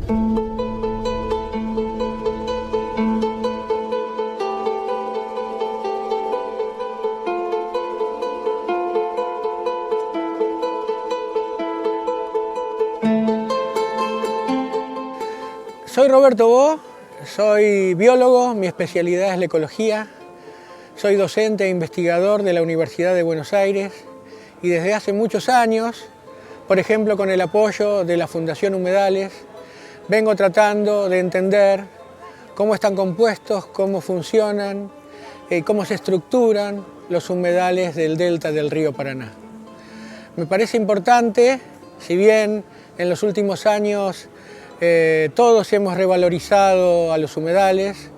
Soy Roberto Bo, soy biólogo, mi especialidad es la ecología, soy docente e investigador de la Universidad de Buenos Aires y desde hace muchos años, por ejemplo con el apoyo de la Fundación Humedales, vengo tratando de entender cómo están compuestos, cómo funcionan, cómo se estructuran los humedales del delta del río Paraná. Me parece importante, si bien en los últimos años todos hemos revalorizado a los humedales,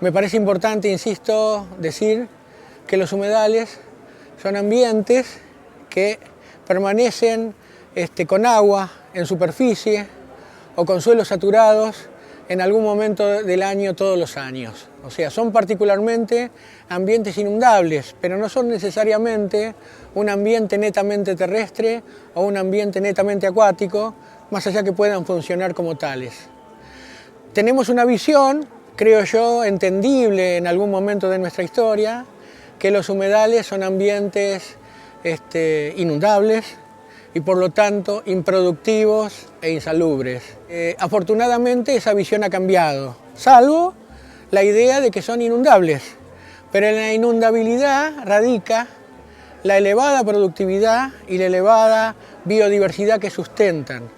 me parece importante, insisto, decir que los humedales son ambientes que permanecen con agua en superficie o con suelos saturados en algún momento del año todos los años. O sea, son particularmente ambientes inundables, pero no son necesariamente un ambiente netamente terrestre o un ambiente netamente acuático, más allá que puedan funcionar como tales. Tenemos una visión, creo yo, entendible en algún momento de nuestra historia, que los humedales son ambientes inundables y por lo tanto improductivos e insalubres. Afortunadamente esa visión ha cambiado, salvo la idea de que son inundables, pero en la inundabilidad radica la elevada productividad y la elevada biodiversidad que sustentan.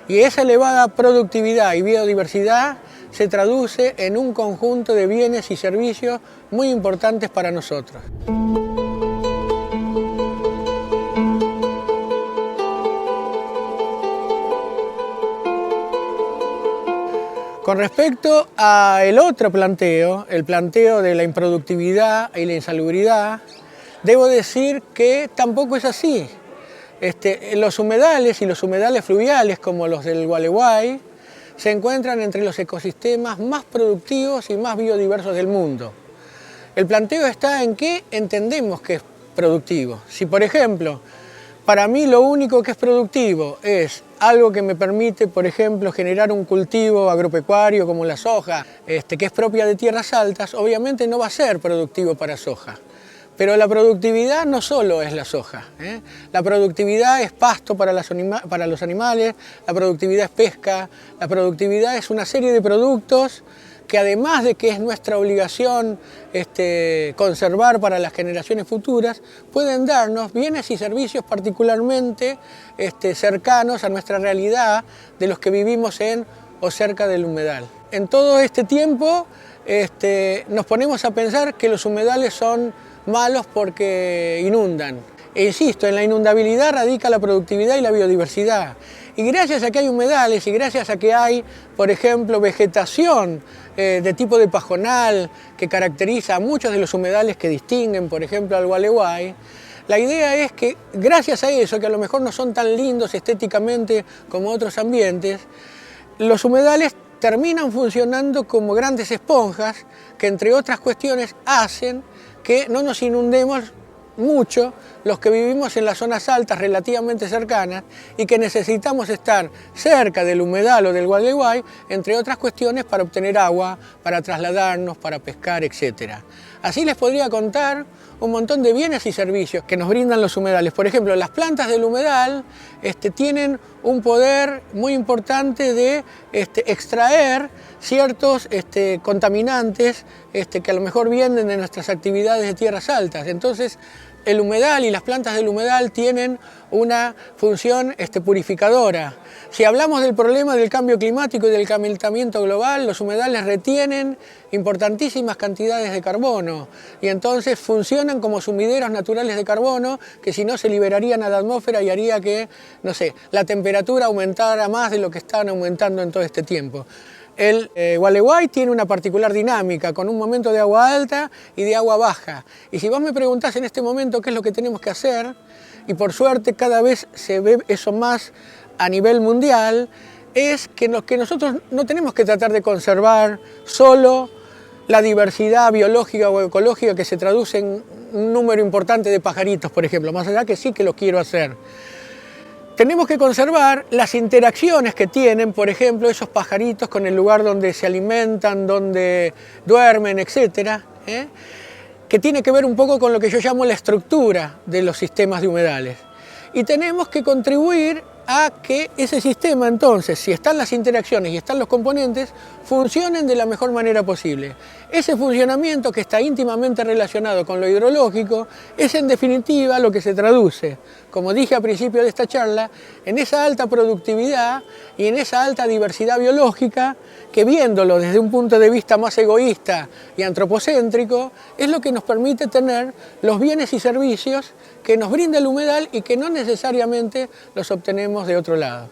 Y esa elevada productividad y biodiversidad se traduce en un conjunto de bienes y servicios muy importantes para nosotros. Con respecto al otro planteo, el planteo de la improductividad y la insalubridad, debo decir que tampoco es así. Los humedales y los humedales fluviales, como los del Gualeguay, se encuentran entre los ecosistemas más productivos y más biodiversos del mundo. El planteo está en qué entendemos que es productivo. Si, por ejemplo, para mí lo único que es productivo es algo que me permite, por ejemplo, generar un cultivo agropecuario como la soja, que es propia de tierras altas, obviamente no va a ser productivo para soja. Pero la productividad no solo es la soja, La productividad es pasto para los animales, la productividad es pesca, la productividad es una serie de productos que además de que es nuestra obligación conservar para las generaciones futuras, pueden darnos bienes y servicios particularmente cercanos a nuestra realidad de los que vivimos en o cerca del humedal. En todo este tiempo nos ponemos a pensar que los humedales son malos porque inundan. E insisto, en la inundabilidad radica la productividad y la biodiversidad. Y gracias a que hay humedales y gracias a que hay, por ejemplo, vegetación de tipo de pajonal que caracteriza a muchos de los humedales que distinguen, por ejemplo, al Gualeguay, la idea es que gracias a eso, que a lo mejor no son tan lindos estéticamente como otros ambientes, los humedales terminan funcionando como grandes esponjas que, entre otras cuestiones, hacen que no nos inundemos mucho los que vivimos en las zonas altas relativamente cercanas y que necesitamos estar cerca del humedal o del Gualeguay, entre otras cuestiones, para obtener agua, para trasladarnos, para pescar, etc. Así les podría contar un montón de bienes y servicios que nos brindan los humedales. Por ejemplo, las plantas del humedal tienen un poder muy importante de extraer ciertos contaminantes que a lo mejor vienen de nuestras actividades de tierras altas. Entonces, el humedal y las plantas del humedal tienen una función purificadora. Si hablamos del problema del cambio climático y del calentamiento global, los humedales retienen importantísimas cantidades de carbono y entonces funcionan como sumideros naturales de carbono que si no se liberarían a la atmósfera y haría que, no sé, la temperatura aumentara más de lo que están aumentando en todo este tiempo. El Gualeguay tiene una particular dinámica, con un momento de agua alta y de agua baja. Y si vos me preguntás en este momento qué es lo que tenemos que hacer, y por suerte cada vez se ve eso más a nivel mundial, es que nosotros no tenemos que tratar de conservar solo la diversidad biológica o ecológica que se traduce en un número importante de pajaritos, por ejemplo, más allá que sí que lo quiero hacer. Tenemos que conservar las interacciones que tienen, por ejemplo, esos pajaritos con el lugar donde se alimentan, donde duermen, etcétera, que tiene que ver un poco con lo que yo llamo la estructura de los sistemas de humedales. Y tenemos que contribuir a que ese sistema, entonces, si están las interacciones y están los componentes, funcionen de la mejor manera posible. Ese funcionamiento, que está íntimamente relacionado con lo hidrológico, es en definitiva lo que se traduce, como dije al principio de esta charla, en esa alta productividad y en esa alta diversidad biológica que, viéndolo desde un punto de vista más egoísta y antropocéntrico, es lo que nos permite tener los bienes y servicios que nos brinda el humedal y que no necesariamente los obtenemos de otro lado.